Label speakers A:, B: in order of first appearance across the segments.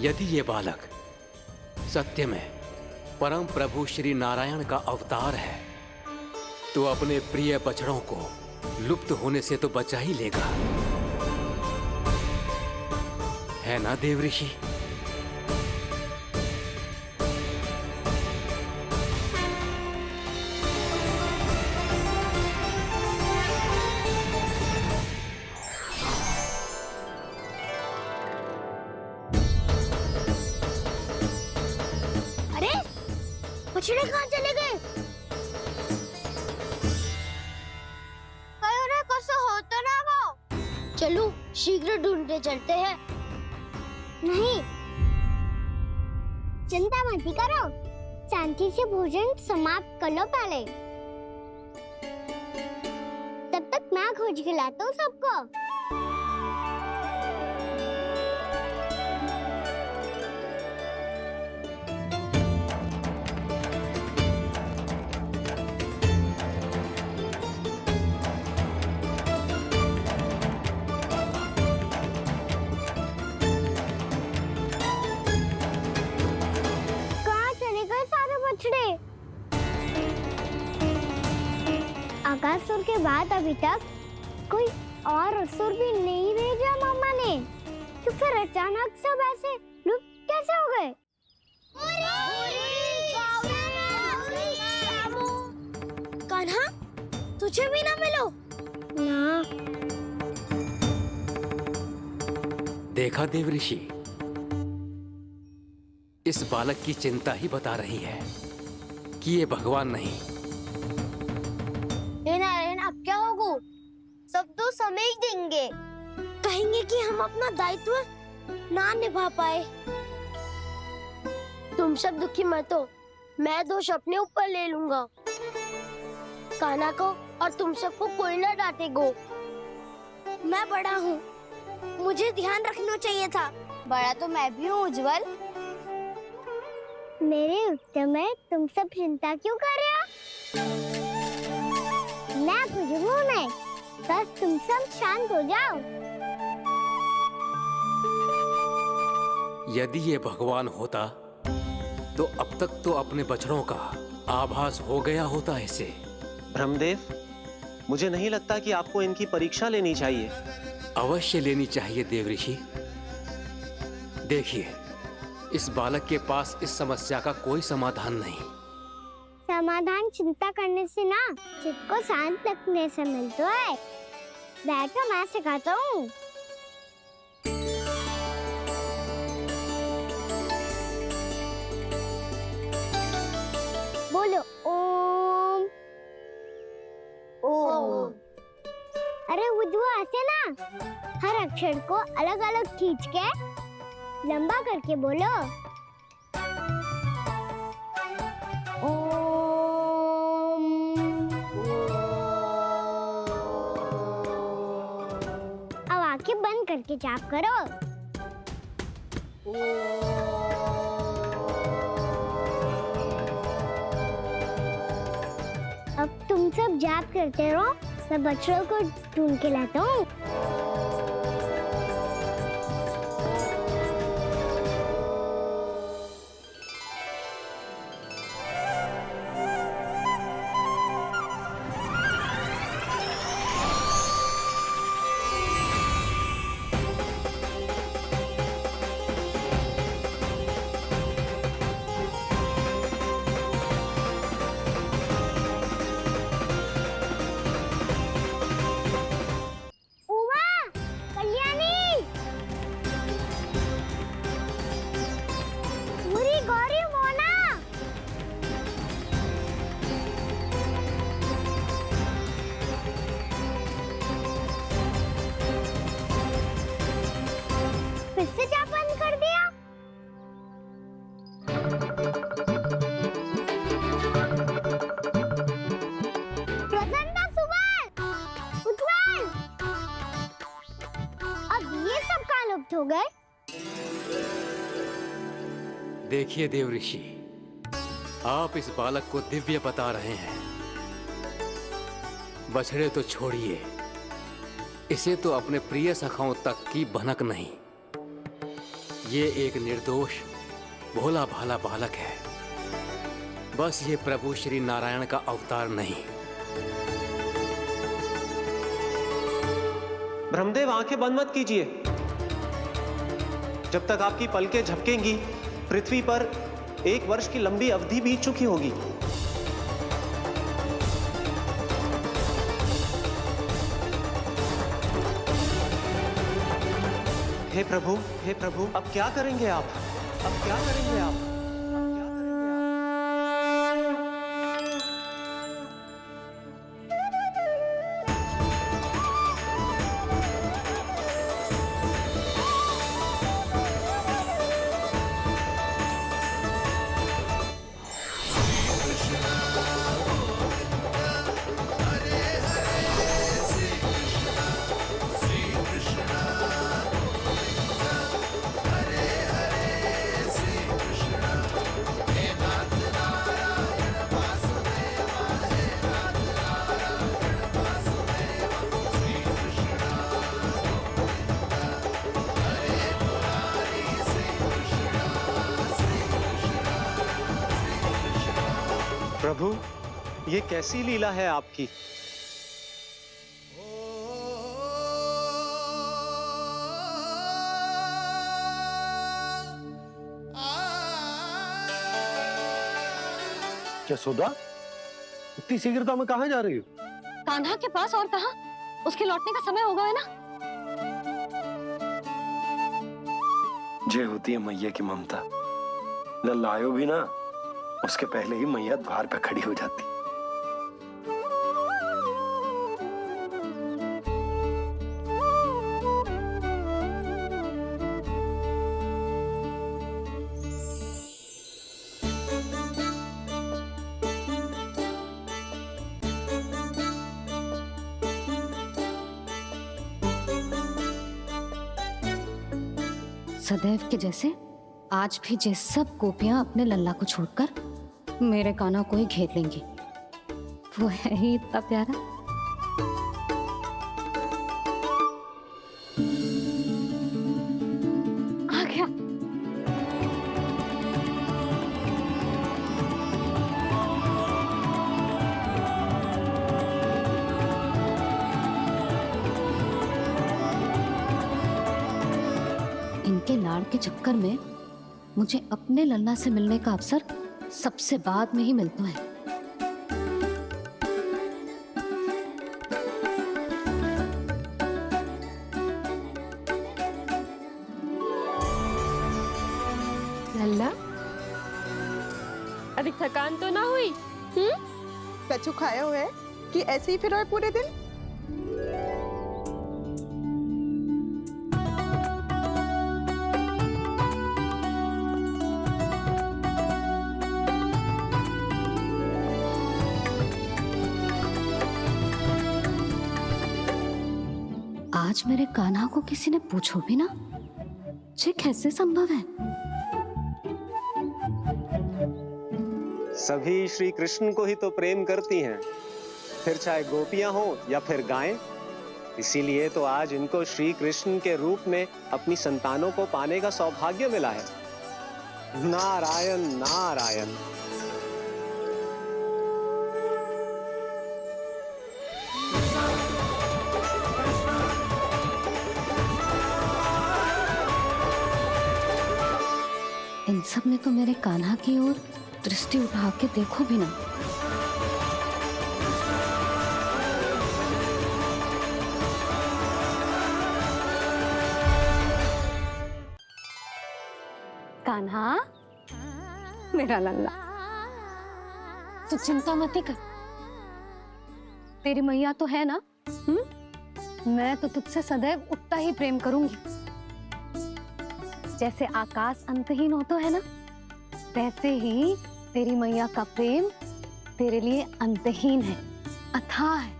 A: यदि ये बालक सत्य में परम प्रभु श्री नारायण का अवतार है तो अपने प्रिय बछड़ों को लुप्त होने से तो बचा ही लेगा, है ना देवऋषि?
B: अरे बछड़े कहाँ चले गए? होता ना वो। चलो शीघ्र ढूंढते चलते हैं। नहीं, चिंता मत करो, शांति से भोजन समाप्त कर लो पहले। तब तक मैं खोज के लाता हूँ सबको। आकासुर के बाद अभी तक कोई और असुर भी नहीं भेजा मम्मा ने, तो फिर अचानक सब ऐसे लुप्त कैसे हो गए? कान्हा, तुझे भी ना मिलो ना।
A: देखा देवऋषि, इस बालक की चिंता ही बता रही है कि ये भगवान नहीं।
B: नारायण, अब क्या होगा? सब तो समझ देंगे, कहेंगे कि हम अपना दायित्व ना निभा पाए। तुम सब दुखी मत हो, मैं दोष अपने ऊपर ले लूंगा। कान्हा को और तुम सबको कोई ना डांटेगो। मैं बड़ा हूँ, मुझे ध्यान रखना चाहिए था। बड़ा तो मैं भी हूँ उज्जवल। मेरे उत्तर में तुम सब चिंता क्यों कर रहे हो? मैं कुछ नहीं, बस तुम सब शांत हो जाओ।
A: यदि ये भगवान होता तो अब तक तो अपने बछड़ों का आभास हो गया होता इसे।
C: ब्रह्मदेव, मुझे नहीं लगता कि आपको इनकी परीक्षा लेनी चाहिए।
A: अवश्य लेनी चाहिए देवऋषि। देखिए, इस बालक के पास इस समस्या का कोई समाधान नहीं।
B: समाधान चिंता करने से ना, चित्त को शांत रखने से मिलता है। बैठो, मैं सिखाता हूँ। बोलो ओम। ओम। अरे उद्वा, ऐसे ना हर अक्षर को अलग अलग खींच के लंबा करके बोलो। अब आंखें बंद करके जाप करो। अब तुम सब जाप करते रहो, मैं बछड़ों को ढूंढ के लाता हूँ। हो गए।
A: देखिए देवऋषि, आप इस बालक को दिव्य बता रहे हैं। बछड़े तो छोड़िए, इसे तो अपने प्रिय सखाओं तक की भनक नहीं। ये एक निर्दोष भोला भाला बालक है। बस ये प्रभु श्री नारायण का अवतार नहीं।
C: ब्रह्मदेव, आंखें बंद मत कीजिए। जब तक आपकी पलकें झपकेंगी, पृथ्वी पर 1 वर्ष की लंबी अवधि बीत चुकी होगी। हे प्रभु, अब क्या करेंगे आप? अब क्या करेंगे आप? प्रभु, ये कैसी लीला है आपकी?
D: यशोदा, इतनी शीघ्रता में कहाँ जा रही हो?
E: कान्हा के पास, और कहाँ? उसके लौटने का समय हो गया है ना।
D: जे होती है मैया की ममता। लल्ला आयो भी ना, उसके पहले ही मैया द्वार पे खड़ी हो जाती।
E: सदैव के जैसे आज भी जे सब गोपियां अपने लल्ला को छोड़कर मेरे कान्हा को ही घेर लेंगी। वो है ही इतना प्यारा। आ गया। इनके लाड़ के चक्कर में मुझे अपने लल्ला से मिलने का अवसर सबसे बाद में ही मिलता है।
F: लल्ला, अभी थकान तो ना हुई?
G: कछु खाया हुआ है कि ऐसे ही फिर रहे पूरे दिन?
E: आज मेरे कान्हा को किसी ने पूछो भी ना, ये कैसे संभव है?
C: सभी श्री कृष्ण को ही तो प्रेम करती हैं, फिर चाहे गोपियां हो या फिर गायें। इसीलिए तो आज इनको श्री कृष्ण के रूप में अपनी संतानों को पाने का सौभाग्य मिला है। नारायण नारायण।
E: इन सब ने तो मेरे कान्हा की ओर दृष्टि उठा के देखो भी ना। कान्हा, मेरा लल्ला, तू चिंता मत कर। तेरी मैया तो है ना? मैं तो तुझसे सदैव उतना ही प्रेम करूंगी। जैसे आकाश अंतहीन होता है ना, वैसे ही तेरी मैया का प्रेम तेरे लिए अंतहीन है, अथाह है।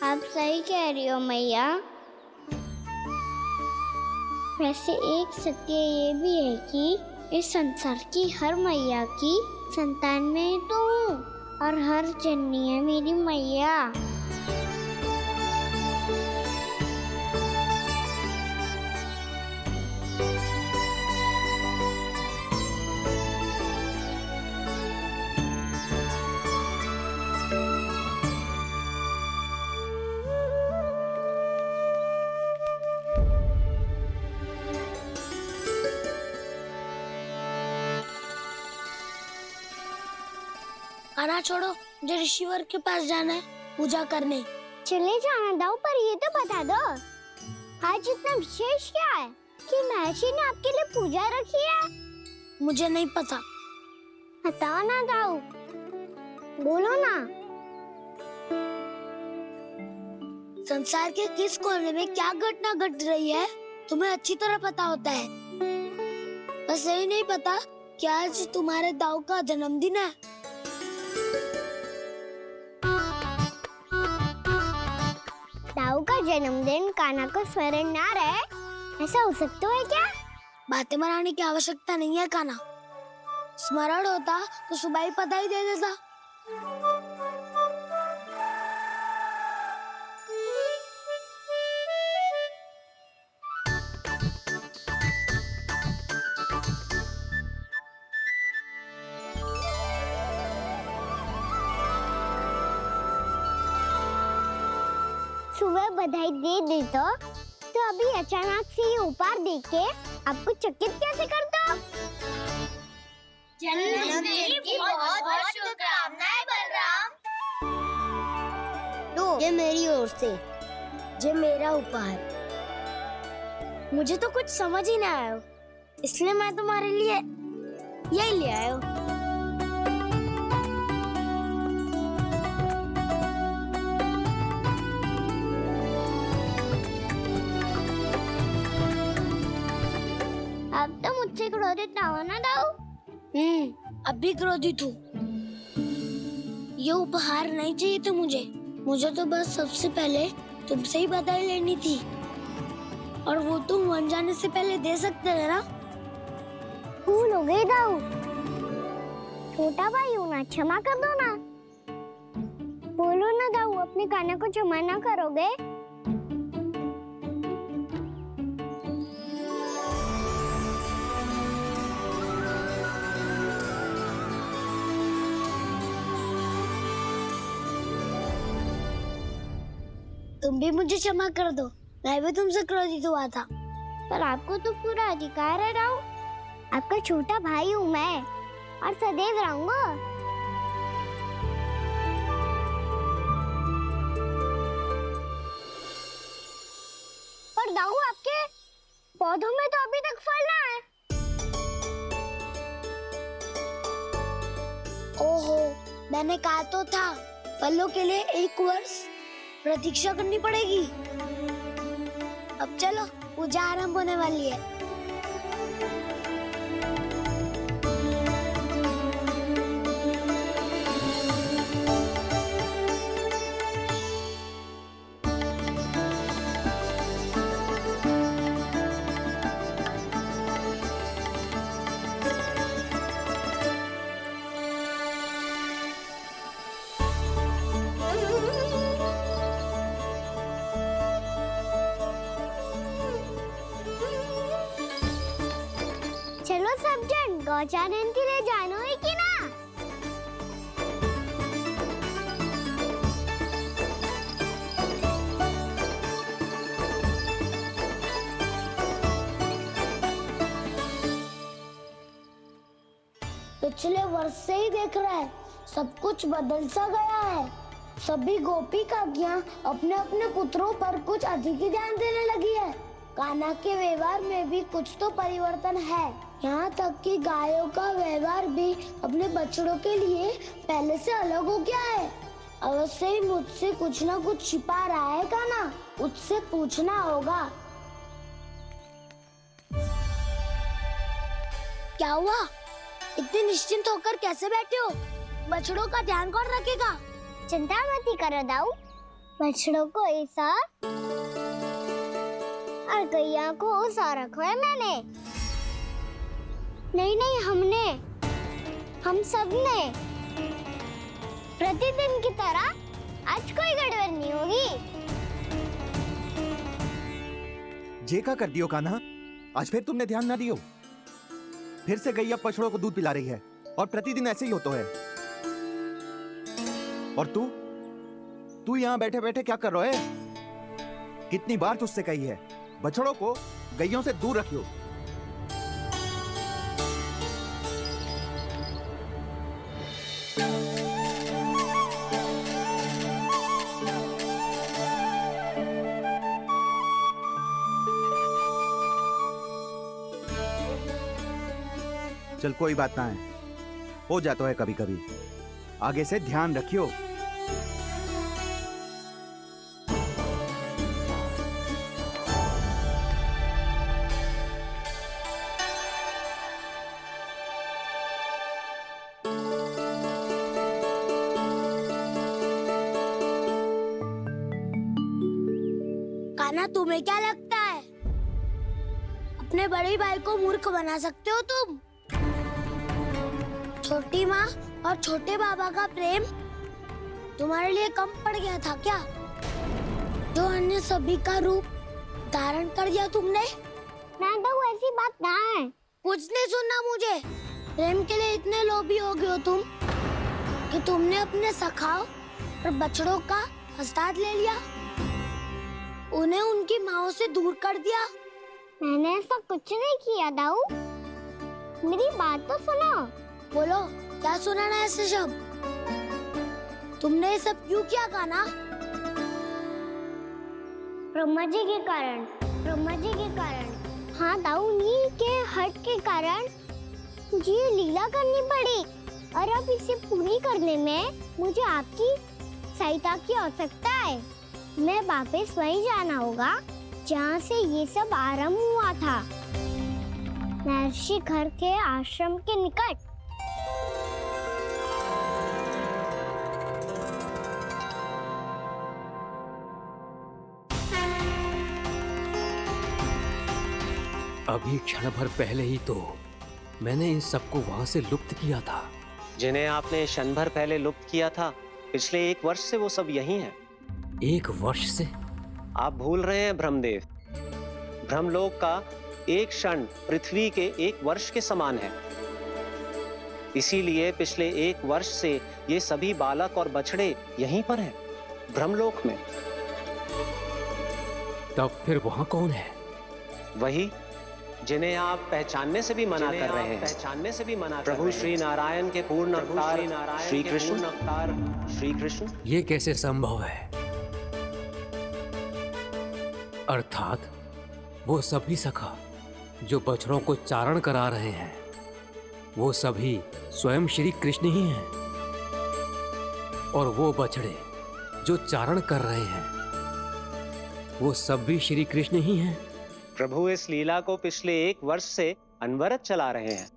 B: आप सही कह रही हो मैया। वैसे एक सत्य ये भी है कि इस संसार की हर मैया की संतान में तो हूँ, और हर जननी है मेरी मैया। खाना छोड़ो, मुझे ऋषिवर के पास जाना है पूजा करने। चले जाना दाऊ, पर ये तो बता दो आज इतना विशेष क्या है कि महर्षि ने आपके लिए पूजा रखी है? मुझे नहीं पता। बताओ ना दाऊ, बोलो ना। संसार के किस कोने में क्या घटना घट रही है तुम्हें अच्छी तरह पता होता है। बस यही नहीं पता कि आज तुम्हारे दाऊ का जन्मदिन है। दाऊ का जन्मदिन कान्हा को स्मरण ना रहे, ऐसा हो सकता है क्या? बातें बनाने की आवश्यकता नहीं है कान्हा, स्मरण होता तो सुबह ही पता ही दे देता। सुबह बधाई दे देता तो अभी अचानक से ये उपहार देख के आपको चकित कैसे करता? जन्मदिन की बहुत-बहुत शुभकामनाएं बलराम। तो ये मेरी ओर से, ये मेरा उपहार। मुझे तो कुछ समझ ही ना आया, इसलिए मैं तुम्हारे लिए यही ले आया हूँ। अब तो मुझसे क्रोधित ना हो ना दाऊ। अब भी क्रोधित हूँ। ये उपहार नहीं चाहिए था मुझे तो बस सबसे पहले तुमसे ही बधाई लेनी थी, और वो तुम बन जाने से पहले दे सकते थे ना। भूल हो गई दाऊ, छोटा भाई हूँ ना, क्षमा कर दो ना। बोलो ना दाऊ, अपने कान्हा को क्षमा ना करोगे? तुम भी मुझे क्षमा कर दो, मैं भी तुमसे क्रोधित हुआ था। पर आपको तो पूरा अधिकार है राव, आपका छोटा भाई हूँ मैं और सदैव रहूंगा। पर दाऊ, आपके पौधों में तो अभी तक फल ना है। ओहो, मैंने कहा तो था फलों के लिए 1 वर्ष प्रतीक्षा करनी पड़ेगी। अब चलो, पूजा आरंभ होने वाली है। चलो सब जन गौचारण के लिए जानो है कि ना? पिछले वर्ष से ही देख रहा है, सब कुछ बदल सा गया है। सभी गोपी काकियां अपने अपने पुत्रों पर कुछ अधिक ही ध्यान देने लगी है। कान्हा के व्यवहार में भी कुछ तो परिवर्तन है। यहाँ तक कि गायों का व्यवहार भी अपने बछड़ों के लिए पहले से अलग हो गया है। अवश्य ही मुझसे कुछ ना कुछ छिपा रहा है कान्हा, उससे पूछना होगा। क्या हुआ? इतने निश्चिंत होकर कैसे बैठे हो? बछड़ों का ध्यान कौन रखेगा? चिंता मत करो दाऊ, बछड़ों को ऐसा और गैया को ऐसा रखा है मैंने। नहीं, हम सब ने प्रतिदिन की तरह आज कोई गड़बड़ नहीं होगी।
H: जे का कर दियो कान्हा, आज फिर तुमने ध्यान ना दियो। फिर से गैया बछड़ों को दूध पिला रही है और प्रतिदिन ऐसे ही होता है। और तू यहाँ बैठे बैठे क्या कर रहा है? कितनी बार तुझसे कही है, बछड़ों को गैयों से दूर रखियो। चल कोई बात ना है, हो जाता है कभी कभी। आगे से ध्यान रखियो।
B: कान्हा, तुम्हें क्या लगता है अपने बड़े भाई को मूर्ख बना सकते हो तुम? छोटी माँ और छोटे बाबा का प्रेम तुम्हारे लिए कम पड़ गया था क्या, जो अन्य सभी का रूप धारण कर दिया तुमने? तो ऐसी बात ना है। कुछ नहीं सुनना मुझे। प्रेम के लिए इतने लोभी हो गए हो तुम कि तुमने अपने सखाओ और बछड़ों का हस्ताक्षर ले लिया, उन्हें उनकी माँओं से दूर कर दिया। मैंने ऐसा कुछ नहीं किया दाऊ, मेरी बात तो सुनो। बोलो, क्या सुनाना है ऐसे शब्द? तुमने ये सब क्यों किया कान्हा? ब्रह्मा जी के कारण। ब्रह्मा जी के कारण? हाँ दाऊ, उन्हीं के हट के कारण मुझे ये लीला करनी पड़ी, और अब इसे पूरी करने में मुझे आपकी सहायता की आवश्यकता है। मैं वापस वहीं जाना होगा जहाँ से ये सब आरंभ हुआ था, महर्षि घर के आश्रम के निकट।
A: अभी क्षण भर पहले ही तो मैंने इन सबको वहां से लुप्त किया था।
C: जिन्हें आपने क्षण भर पहले लुप्त किया था, पिछले 1 वर्ष से वो सब यहीं हैं।
A: 1 वर्ष से?
C: आप भूल रहे हैं ब्रह्मदेव, ब्रह्मलोक का एक क्षण पृथ्वी के 1 वर्ष के समान है। इसीलिए पिछले 1 वर्ष से ये सभी बालक और बछड़े यहीं पर हैं, ब्रह्मलोक में।
A: तब फिर वहां कौन है?
C: वही जिन्हें आप पहचानने से भी मना कर रहे हैं। पहचानने से भी मना प्रभु श्री नारायण के पूर्ण अवतार श्री कृष्ण। श्री कृष्ण।
A: ये कैसे संभव है? अर्थात वो सभी सखा जो बछड़ों को चारण करा रहे हैं, वो सभी स्वयं श्री कृष्ण ही हैं, और वो बछड़े जो चारण कर रहे हैं, वो सब भी श्री कृष्ण ही हैं।
C: प्रभु इस लीला को पिछले 1 वर्ष से अनवरत चला रहे हैं।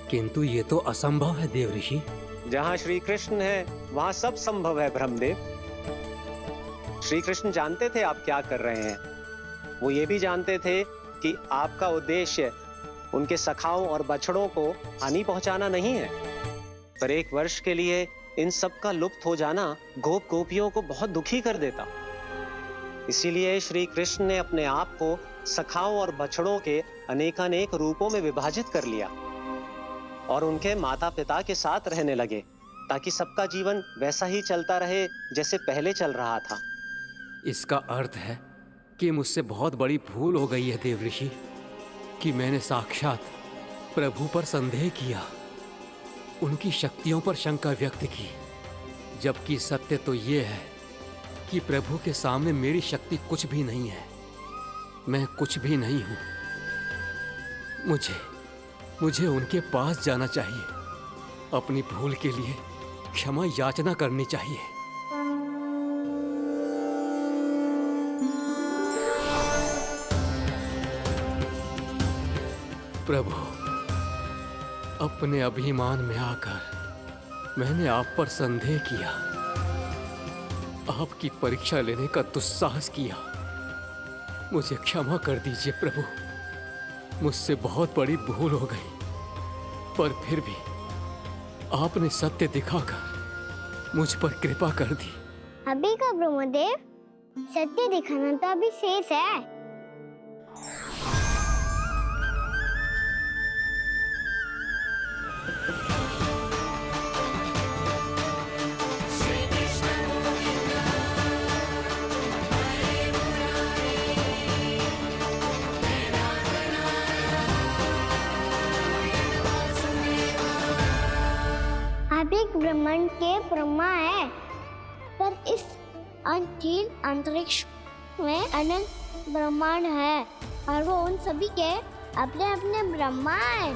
A: किंतु ये तो असंभव है देव ऋषि।
C: जहाँ श्री कृष्ण है वहाँ सब संभव है ब्रह्मदेव। श्री कृष्ण जानते थे आप क्या कर रहे हैं। वो ये भी जानते थे कि आपका उद्देश्य उनके सखाओं और बछड़ों को हानि पहुंचाना नहीं है, पर 1 वर्ष के लिए इन सब का लुप्त हो जाना गोप गोपियों को बहुत दुखी कर देता। इसीलिए श्री कृष्ण ने अपने आप को सखाओं और बछड़ों के अनेकानेक रूपों में विभाजित कर लिया और उनके माता पिता के साथ रहने लगे, ताकि सबका जीवन वैसा ही चलता रहे जैसे पहले चल रहा था।
A: इसका अर्थ है कि मुझसे बहुत बड़ी भूल हो गई है देव ऋषि, कि मैंने साक्षात प्रभु पर संदेह किया, उनकी शक्तियों पर शंका व्यक्त की, जबकि सत्य तो ये है कि प्रभु के सामने मेरी शक्ति कुछ भी नहीं है। मैं कुछ भी नहीं हूं। मुझे उनके पास जाना चाहिए, अपनी भूल के लिए क्षमा याचना करनी चाहिए। प्रभु, अपने अभिमान में आकर मैंने आप पर संदेह किया, आपकी परीक्षा लेने का दुस्साहस किया। मुझे क्षमा कर दीजिए प्रभु, मुझसे बहुत बड़ी भूल हो गई, पर फिर भी आपने सत्य दिखाकर मुझ पर कृपा कर दी।
B: अभी का ब्रह्मदेव, सत्य दिखाना तो अभी शेष है। ब्रह्मांड के ब्रह्मा है, पर इस अनंत अंतरिक्ष में अनंत ब्रह्मांड है, और वो उन सभी के अपने अपने ब्रह्मा है।